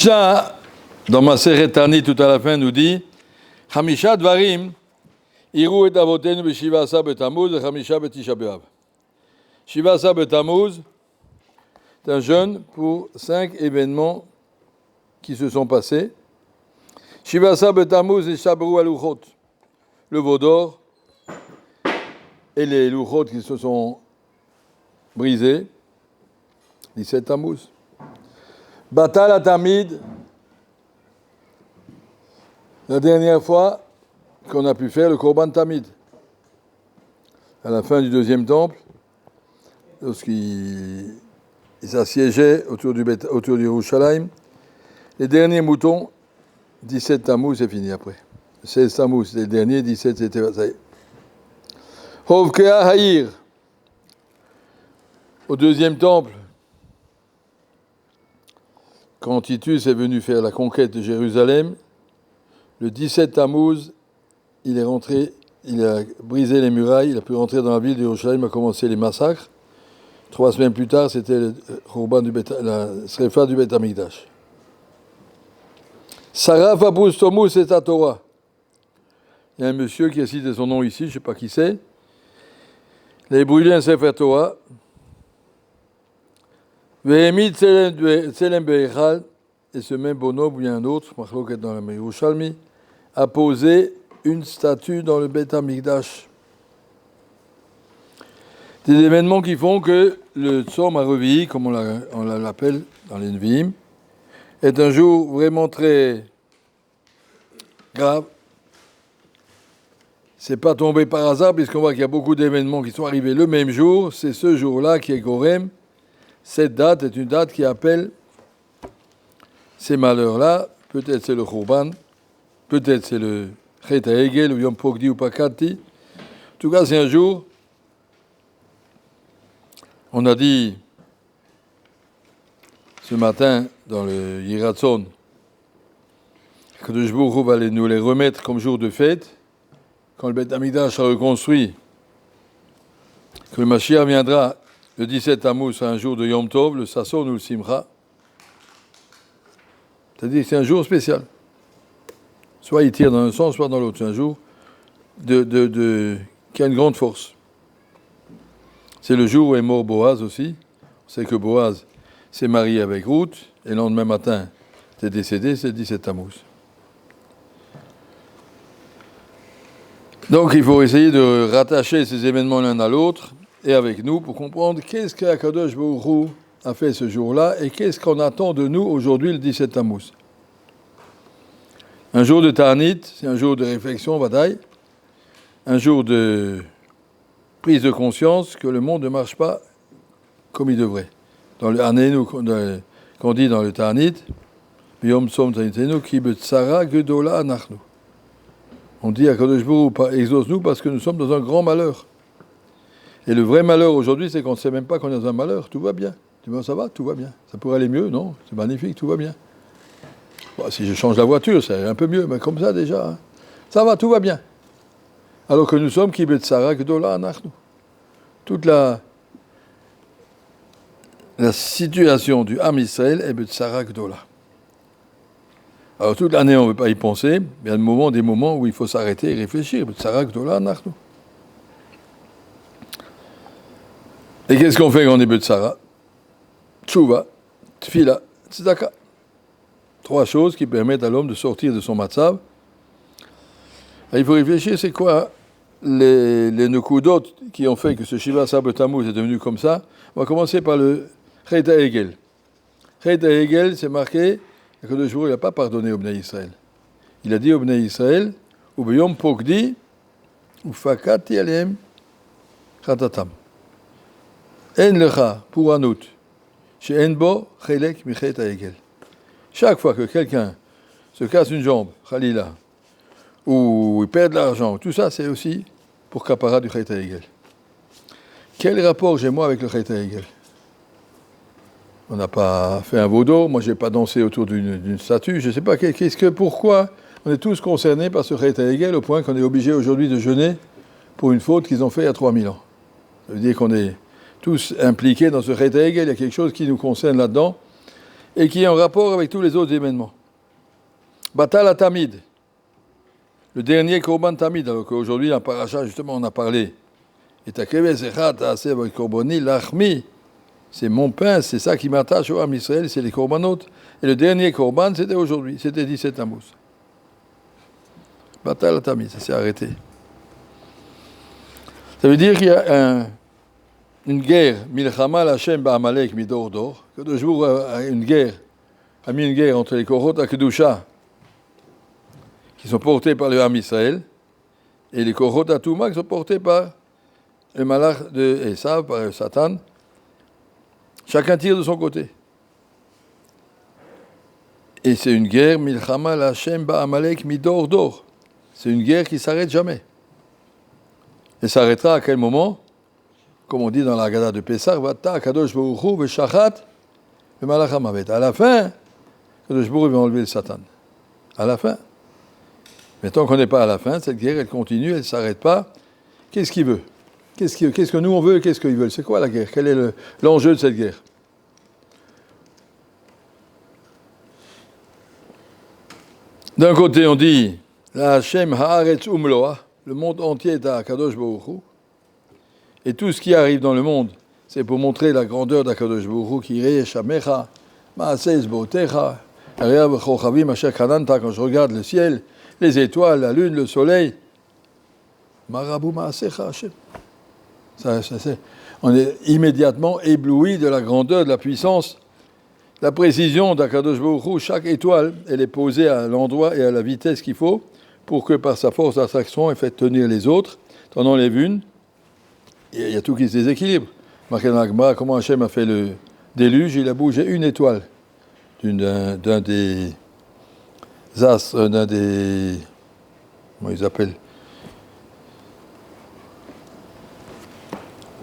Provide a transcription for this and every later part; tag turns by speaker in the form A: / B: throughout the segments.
A: Mishnah, dans ma Tani tout à la fin, nous dit Hamisha Dvarim, Iru et Avotenu Beshiva Asa Betamuz, et Hamisha Betisha B'Av. Shiva Asa Betamuz, c'est un jeûne pour 5 événements qui se sont passés. Shiva Asa Betamuz et Shabru Aluchot, le veau d'or et les luchot qui se sont brisés. 17 Tammuz. Batal Atamid, la dernière fois qu'on a pu faire le Korban Tamid. À la fin du deuxième temple, lorsqu'ils s'assiégeaient autour du Yerushalayim, les derniers moutons, 17 Tammuz, c'est fini après. 16 Tammuz, c'était le dernier, 17 c'était ça y est. Hovkea Haïr, au deuxième temple, quand Titus est venu faire la conquête de Jérusalem, le 17 Tammuz, il est rentré, il a brisé les murailles, il a pu rentrer dans la ville de Jérusalem, a commencé les massacres. 3 semaines plus tard, c'était la Srefa du Beth Amikdash. Saraf Abous Tomuz et à Torah. Il y a un monsieur qui a cité son nom ici, je ne sais pas qui c'est. Il a brûlé un Sefer Torah. Vehemid Tselem Beichal, et ce même bonhomme, ou il y a un autre, Machloket dans la Yerushalmi, a posé une statue dans le Beth Amikdash. Des événements qui font que le Tzom HaRevi'i, comme on l'appelle dans les Nevi'im, est un jour vraiment très grave. C'est pas tombé par hasard, puisqu'on voit qu'il y a beaucoup d'événements qui sont arrivés le même jour. C'est ce jour-là qui est Gorem. Cette date est une date qui appelle ces malheurs-là. Peut-être c'est le Khurban, peut-être c'est le Chet HaEgel ou Yom Pokdi ou Pakati. En tout cas, c'est un jour. On a dit ce matin dans le Yiratzon que le Jbourou va nous les remettre comme jour de fête. Quand le Beth Amikdash sera reconstruit, que le Mashiach viendra le 17 Tammuz, c'est un jour de Yom Tov, le Sasson ou le Simcha. C'est-à-dire que c'est un jour spécial. Soit il tire dans un sens, soit dans l'autre. C'est un jour qui a une grande force. C'est le jour où est mort Boaz aussi. On sait que Boaz s'est marié avec Ruth, et le lendemain matin, il est décédé, c'est le 17 Tammuz. Donc il faut essayer de rattacher ces événements l'un à l'autre, et avec nous, pour comprendre qu'est-ce qu'Akadosh Baruch Hu a fait ce jour-là, et qu'est-ce qu'on attend de nous aujourd'hui, le 17 Tammuz. Un jour de Ta'anit, c'est un jour de réflexion, Vadaï, un jour de prise de conscience que le monde ne marche pas comme il devrait. Dans le Hanenu, qu'on dit dans le Ta'anit, Yom Tzom Ta'anitenu, Ki B'Tsara Gedola Anachnu. On dit à Kadosh Baruch Hu, exauce-nous parce que nous sommes dans un grand malheur. Et le vrai malheur aujourd'hui, c'est qu'on ne sait même pas qu'on est dans un malheur, tout va bien. Tu vois, ça va, tout va bien. Ça pourrait aller mieux, non? C'est magnifique, tout va bien. Bon, si je change la voiture, c'est un peu mieux, mais comme ça déjà, hein. Ça va, tout va bien. Alors que nous sommes Ki B'Tsara Gedola Anachnu. Toute la situation du Am Israël est B'Tsara Gedola. Alors toute l'année, on ne veut pas y penser, mais il y a des moments où il faut s'arrêter et réfléchir. B'Tsara Gedola Anachnu. Et qu'est-ce qu'on fait quand on est B'Tsara? Tshuva, Tfila, Tzedaka. 3 choses qui permettent à l'homme de sortir de son matzav. Il faut réfléchir, c'est quoi les nekudot qui ont fait que ce Shiva Asa B'Tammuz est devenu comme ça. On va commencer par le Chet HaEgel. Chet HaEgel, c'est marqué que le jour il n'a pas pardonné au Bnei Israël. Il a dit au Bnei Israël, Ubeyom Pokdi, Ufakati Aleem Chatatam. En lecha pour Anout, chez Enbo Chelek Michet HaEgel. Chaque fois que quelqu'un se casse une jambe, Khalila, ou il perd de l'argent, tout ça c'est aussi pour Kapara du Chet HaEgel. Quel rapport j'ai moi avec le Chet HaEgel? On n'a pas fait un veau d'or, moi je n'ai pas dansé autour d'une statue, je ne sais pas pourquoi on est tous concernés par ce Chet HaEgel au point qu'on est obligé aujourd'hui de jeûner pour une faute qu'ils ont fait il y a 3000 ans. Ça veut dire qu'on est tous impliqués dans ce Chet HaEgel, il y a quelque chose qui nous concerne là-dedans. et qui est en rapport avec tous les autres événements. Batal Tamid, le dernier Korban Tamid, alors qu'aujourd'hui, en paracha, justement, on a parlé. Et c'est mon pain, c'est ça qui m'attache au Am Israël, c'est les Korbanot. Et le dernier Korban, c'était aujourd'hui, c'était 17 Tammuz. Batal Tamid, ça s'est arrêté. Ça veut dire qu'il y a une guerre, Milchama Hashem Ba'amalek Midor Dor, que de jour a une guerre, a mis une guerre entre les Korot Akedusha, qui sont portés par le Am Israël, et les Korot Atouma, qui sont portés par le Malach de Esav, par Satan. Chacun tire de son côté. Et c'est une guerre, Milchama Hashem Ba'amalek Midor Dor. C'est une guerre qui ne s'arrête jamais. Et s'arrêtera à quel moment? Comme on dit dans la Haggadah de Pessah, Vata Kadosh Baruch Hu v'shachat v'malach hamavet. À la fin, Kadosh Baruch Hu va enlever le Satan. À la fin. Mais tant qu'on n'est pas à la fin, cette guerre, elle continue, elle ne s'arrête pas. Qu'est-ce qu'il veut? Qu'est-ce que nous on veut et qu'est-ce qu'ils veulent? C'est quoi la guerre? Quel est l'enjeu de cette guerre? D'un côté, on dit la Hashem haaretz umloa, le monde entier est à Kadosh Baruch Hu. Et tout ce qui arrive dans le monde, c'est pour montrer la grandeur d'Akadosh Baruch Hu, qui réchamecha, maaseh zbotecha, re'av chochavim asher kananta, quand je regarde le ciel, les étoiles, la lune, le soleil, marabu maasecha Hashem. On est immédiatement ébloui de la grandeur, de la puissance, la précision d'Akadosh Baruch Hu. Chaque étoile, elle est posée à l'endroit et à la vitesse qu'il faut pour que par sa force d'attraction, elle fasse tenir les autres. T'en enlèves une, il y a tout qui se déséquilibre. Marqué dans l'Agma, comment Hachem a fait le déluge, il a bougé une étoile d'un des astres, d'un des... Comment ils appellent?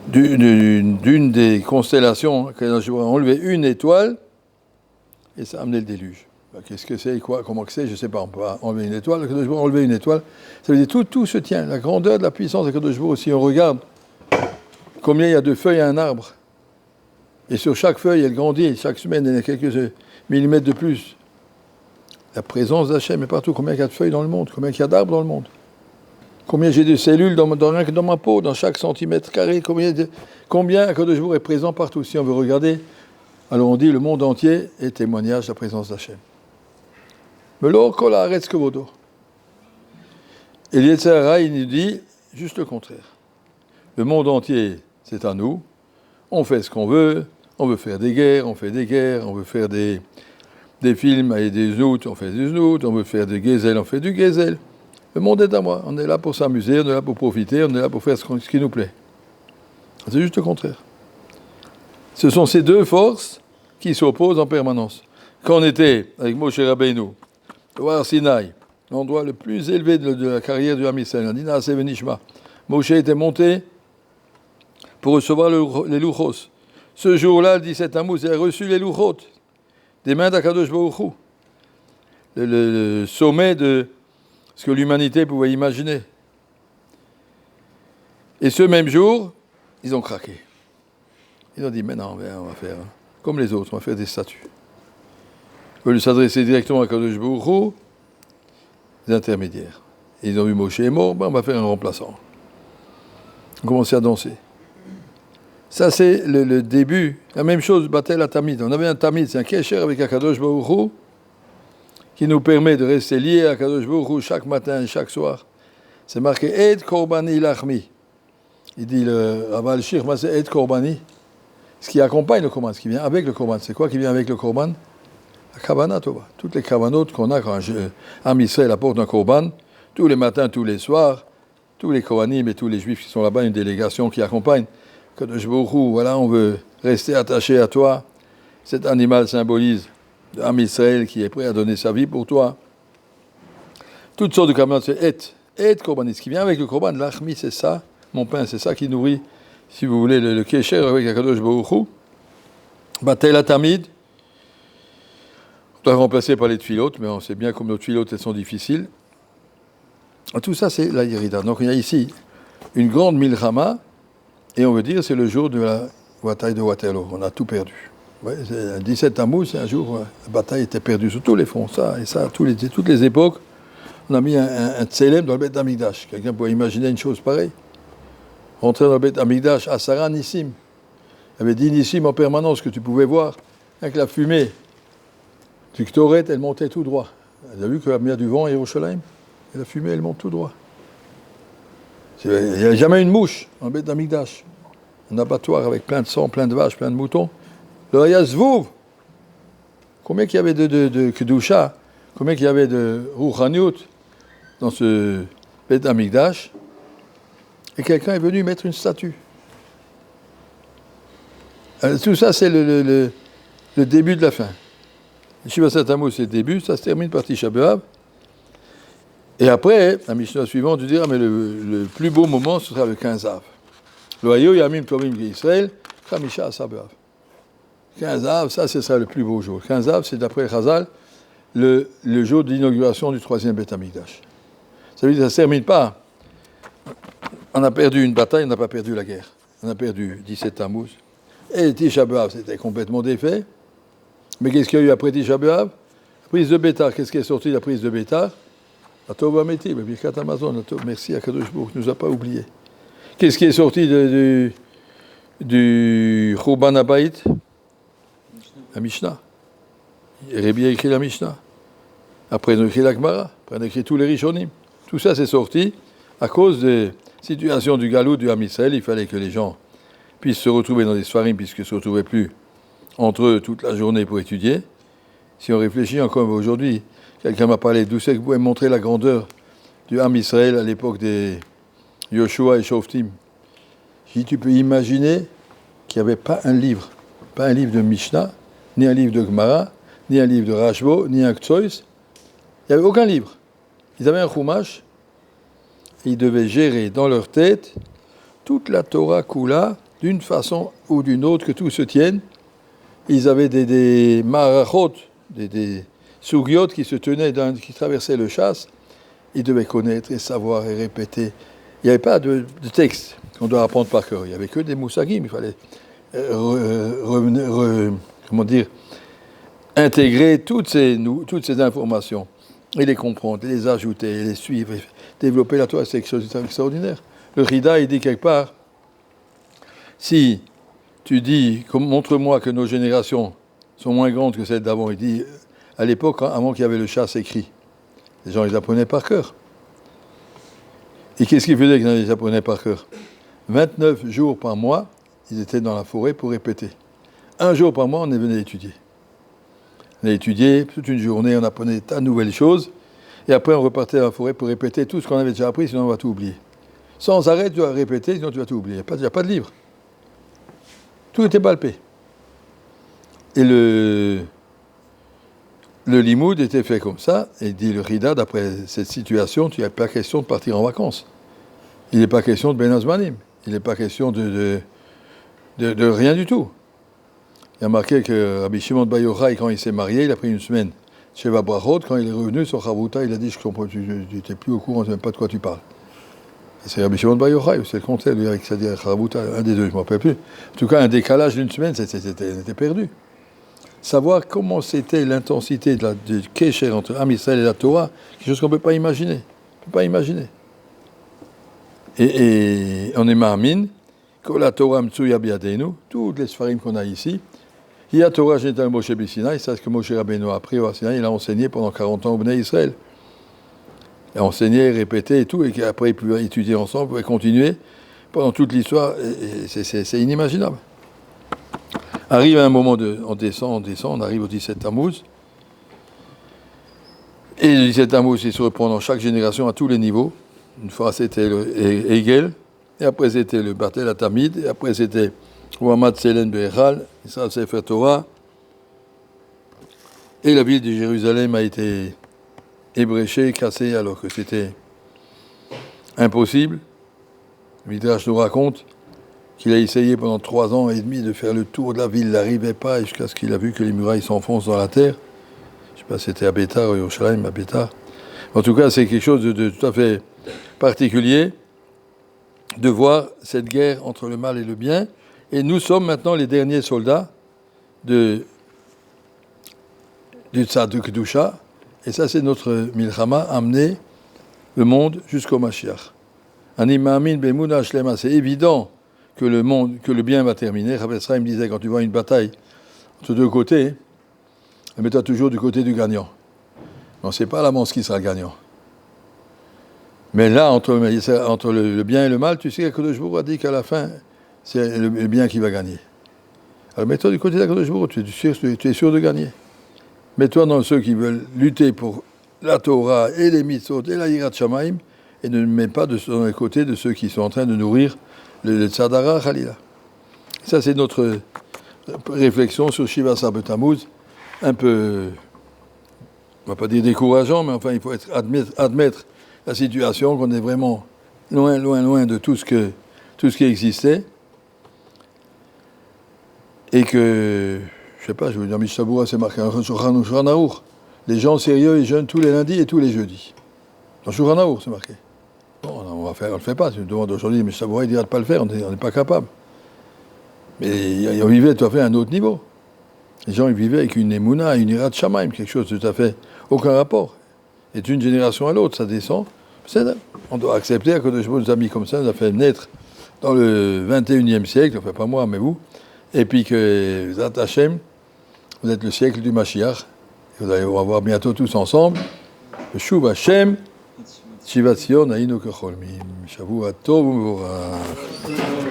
A: D'une des constellations, quand a enlevé une étoile, et ça a amené le déluge. Qu'est-ce que c'est, quoi, comment que c'est, je ne sais pas, on peut enlever une étoile, enlever une étoile, ça veut dire tout se tient, la grandeur de la puissance de Kadosh Baruch Hu. Si on regarde combien il y a de feuilles à un arbre, et sur chaque feuille, elle grandit, chaque semaine, il y a quelques millimètres de plus. La présence d'Hachem est partout. Combien il y a de feuilles dans le monde? Combien il y a d'arbres dans le monde? Combien j'ai de cellules dans ma peau, dans chaque centimètre carré? Combien Akadosh Baruch Hu est présent partout? Si on veut regarder, alors on dit le monde entier est témoignage de la présence d'Hachem. Mais l'or kol haaretz kevodo. Et l'Yetzer Hara, il nous dit juste le contraire. Le monde entier, c'est à nous. On fait ce qu'on veut. On veut faire des guerres, on fait des guerres. On veut faire des films avec des zouts, on fait des zouts. On veut faire du gazelle, on fait du gazelle. Le monde est à moi. On est là pour s'amuser, on est là pour profiter, on est là pour faire ce qui nous plaît. C'est juste le contraire. Ce sont ces deux forces qui s'opposent en permanence. Quand on était avec Moshe Rabbeinu, au Har Sinaï, l'endroit le plus élevé de la carrière du Am Israël, Nina Sevenishma, Moshe était monté pour recevoir les louchos. Ce jour-là, le 17 Tammuz, il a reçu les louchos des mains d'Akadosh Baruch Hu. Le sommet de ce que l'humanité pouvait imaginer. Et ce même jour, ils ont craqué. Ils ont dit, mais non, on va faire comme les autres, on va faire des statues. Au lieu de s'adresser directement à Kadosh Baruch Hu, les intermédiaires. Et ils ont vu Moshe est mort, on va faire un remplaçant. On commençait à danser. Ça, c'est le début. La même chose, Batel à Tamid. On avait un Tamid, c'est un Kesher avec Akadosh Baruch Hu, qui nous permet de rester liés à Akadosh Baruch Hu chaque matin et chaque soir. C'est marqué Ed Korbani Lachmi. Il dit le Rav Shir, c'est Ed Korbani. Ce qui accompagne le Korban, ce qui vient avec le Korban. C'est quoi qui vient avec le Korban? La Kavana Tova. Toutes les Kavanotes qu'on a quand Am Israël apporte un Korban, tous les matins, tous les soirs, tous les Kohanim et tous les Juifs qui sont là-bas, une délégation qui accompagne. Kadosh Baruch Hu, voilà, on veut rester attaché à toi. Cet animal symbolise Am Israël qui est prêt à donner sa vie pour toi. Toutes sortes de Korban, c'est Et Korbani. Ce qui vient avec le Korban, l'Achmi, c'est ça, mon pain, c'est ça qui nourrit, si vous voulez, le Kesher avec Akadosh Baruch Hu. Batel Atamid. On doit remplacer par les tfilotes, mais on sait bien comme nos tfilotes, elles sont difficiles. Tout ça, c'est la Yerida. Donc il y a ici une grande milchama, et on veut dire c'est le jour de la bataille de Waterloo. On a tout perdu. Ouais, c'est 17 Tammuz, c'est un jour, la bataille était perdue sur tous les fronts, ça, et ça, toutes les époques. On a mis un tsélem dans le Beth Amikdash. Quelqu'un pourrait imaginer une chose pareille. Rentrer dans le Beth Amikdash, à Sarah Nissim. Il y avait 10 Nissim en permanence que tu pouvais voir, avec la fumée. Du Ktoret, elle montait tout droit. Tu as vu qu'il y a du vent à Yerushalayim, et la fumée, elle monte tout droit. Il n'y a jamais une mouche en Beth Amikdash. Un abattoir avec plein de sang, plein de vaches, plein de moutons. Le Hayazvouv, combien qu'il y avait de Kedusha, combien qu'il y avait de Rouchaniut dans ce Beth Amikdash, et quelqu'un est venu mettre une statue. Tout ça, c'est le début de la fin. Shiva Tammuz, c'est le début, ça se termine par Tisha B'Av. Et après, la Mishnah suivante, tu diras, mais le plus beau moment, ce sera le 15 Av. Lo hayo yamim tovim Israël, Chamisha Asar B'Av. 15 Av, ça, ce sera le plus beau jour. 15 Av, c'est d'après Chazal, le jour d'inauguration du 3e Beth Amikdash. Ça veut dire que ça ne se termine pas. On a perdu une bataille, on n'a pas perdu la guerre. On a perdu 17 Tammuz. Et Tisha B'Av, c'était complètement défait. Mais qu'est-ce qu'il y a eu après Tisha B'Av? La prise de Bétar. Qu'est-ce qui est sorti de la prise de Bétar? La Tova Meti, le Birkat Amazon. Merci à Kadosh Baruch, il ne nous a pas oubliés. Qu'est-ce qui est sorti du Churban Habayit? La Mishnah. Rébi a écrit la Mishnah. Après, on a écrit la Gemara. Après, on a écrit tous les Rishonim. Tout ça, c'est sorti à cause des situations du Galout du Ham Israël. Il fallait que les gens puissent se retrouver dans des Sfarim, puisqu'ils ne se retrouvaient plus entre eux toute la journée pour étudier. Si on réfléchit encore aujourd'hui, quelqu'un m'a parlé d'où c'est que vous pouvez montrer la grandeur du Ham Israël à l'époque des Yoshua et Shoftim. J'ai dit, tu peux imaginer qu'il n'y avait pas un livre de Mishnah, ni un livre de Gemara, ni un livre de Rashbo, ni un Ktsois. Il n'y avait aucun livre. Ils avaient un Chumash, et ils devaient gérer dans leur tête toute la Torah Kula, d'une façon ou d'une autre, que tout se tienne. Ils avaient des marachot, des sugyot qui se tenaient, qui traversaient le chasse. Ils devaient connaître et savoir et répéter. Il n'y avait pas de texte qu'on doit apprendre par cœur. Il n'y avait que des moussagim. Il fallait intégrer toutes ces informations et les comprendre, et les ajouter, et les suivre, et développer la Torah. C'est quelque chose d'extraordinaire. Le Rida, il dit quelque part, si tu dis, montre-moi que nos générations sont moins grandes que celles d'avant, il dit, à l'époque, avant qu'il y avait le chasse écrit, les gens, ils apprenaient par cœur. Et qu'est-ce qu'ils faisaient qu'ils les apprenaient par cœur? 29 jours par mois, ils étaient dans la forêt pour répéter. Un jour par mois, on est venu étudier. On a étudié toute une journée, on apprenait des tas de nouvelles choses, et après on repartait dans la forêt pour répéter tout ce qu'on avait déjà appris, sinon on va tout oublier. Sans arrêt, tu dois répéter, sinon tu vas tout oublier. Il n'y a pas de livre. Tout était palpé. Et le limoud était fait comme ça, et dit le Rida, d'après cette situation, tu n'as pas question de partir en vacances. Il n'est pas question de Ben Azmanim. Il n'est pas question de rien du tout. Il y a marqué que Rabbi Shimon Bar Yochai, quand il s'est marié, il a pris une semaine chez Brachot. Quand il est revenu sur Chavruta, il a dit, je comprends, tu n'étais plus au courant, je ne sais même pas de quoi tu parles. Et c'est Rabbi Shimon Bar Yochai, c'est le contraire, lui, avec Chavruta, un des deux, je ne me rappelle plus. En tout cas, un décalage d'une semaine, c'était perdu. Savoir comment c'était l'intensité du Kesher entre Am Israël et la Torah, quelque chose qu'on ne peut pas imaginer. On ne peut pas imaginer. Et on est ma'amin, que la Torah Mtsuya Biadeinu, toutes les Sfarim qu'on a ici, il y a Torah Génital Moshe B'Sinaï, c'est ce que Moshe Rabbeinu a appris au Sinaï, il a enseigné pendant 40 ans au Bnei Israël. Il a enseigné, répété et tout, et qu'après ils pouvaient étudier ensemble, ils pouvaient continuer pendant toute l'histoire, et c'est inimaginable. Arrive un moment, on descend, on arrive au 17 Tammuz, et le 17 Tammuz, il se reprend dans chaque génération à tous les niveaux. Une fois c'était le Hegel, et après c'était le Batel Atamid, et après c'était Muhammad Selen Behechal, Israël Sefer Torah, et la ville de Jérusalem a été ébréchée, cassée, alors que c'était impossible. Le Midrash nous raconte qu'il a essayé pendant 3 ans et demi de faire le tour de la ville, il n'arrivait pas, jusqu'à ce qu'il a vu que les murailles s'enfoncent dans la terre. Je ne sais pas si c'était à Bétar ou à Yerushalayim, à Bétar. En tout cas, c'est quelque chose de tout à fait particulier de voir cette guerre entre le mal et le bien. Et nous sommes maintenant les derniers soldats du tzad de Kedusha, et ça c'est notre milchama, amener le monde jusqu'au Mashiach. Animamin bemuna shlema, c'est évident que le bien va terminer. Rabbi Israël me disait, quand tu vois une bataille entre deux côtés, mets-toi toujours du côté du gagnant. On ne sait pas à l'avance qui sera le gagnant. Mais là, entre le bien et le mal, tu sais que le Baruch Hu a dit qu'à la fin, c'est le bien qui va gagner. Alors mets-toi du côté d'Akadosh Baruch Hu, tu es sûr de gagner. Mets-toi dans ceux qui veulent lutter pour la Torah et les mitzvot et la Yirat Shamayim, et ne mets pas dans le côté de ceux qui sont en train de nourrir le Tzadara Khalila. Ça, c'est notre réflexion sur Shiva Asar Tammuz, un peu, on ne va pas dire décourageant, mais enfin, il faut admettre la situation, qu'on est vraiment loin de tout ce qui existait, et que, je sais pas, je veux dire, Mishaboura, c'est marqué en Shulchan Aruch. Les gens sérieux, ils jeûnent tous les lundis et tous les jeudis. Dans Shulchan Aruch, c'est marqué. Bon, on le fait pas. Si je me demande aujourd'hui, Mishaboura, il dira de pas le faire, on n'est pas capable. Mais on vivait tout à fait à un autre niveau. Les gens, ils vivaient avec une émouna, une irat shamaim, quelque chose de tout à fait aucun rapport. Et d'une génération à l'autre, ça descend. On doit accepter que Dieu nous a mis comme ça, nous a fait naître dans le 21e siècle, enfin pas moi, mais vous, et puis que Zat Hashem, vous êtes le siècle du Mashiach, et vous allez voir bientôt tous ensemble, le Shuv Hashem, Shivat Zion, Aïnou Kecholmim, Shavua Tov U'Mevorach.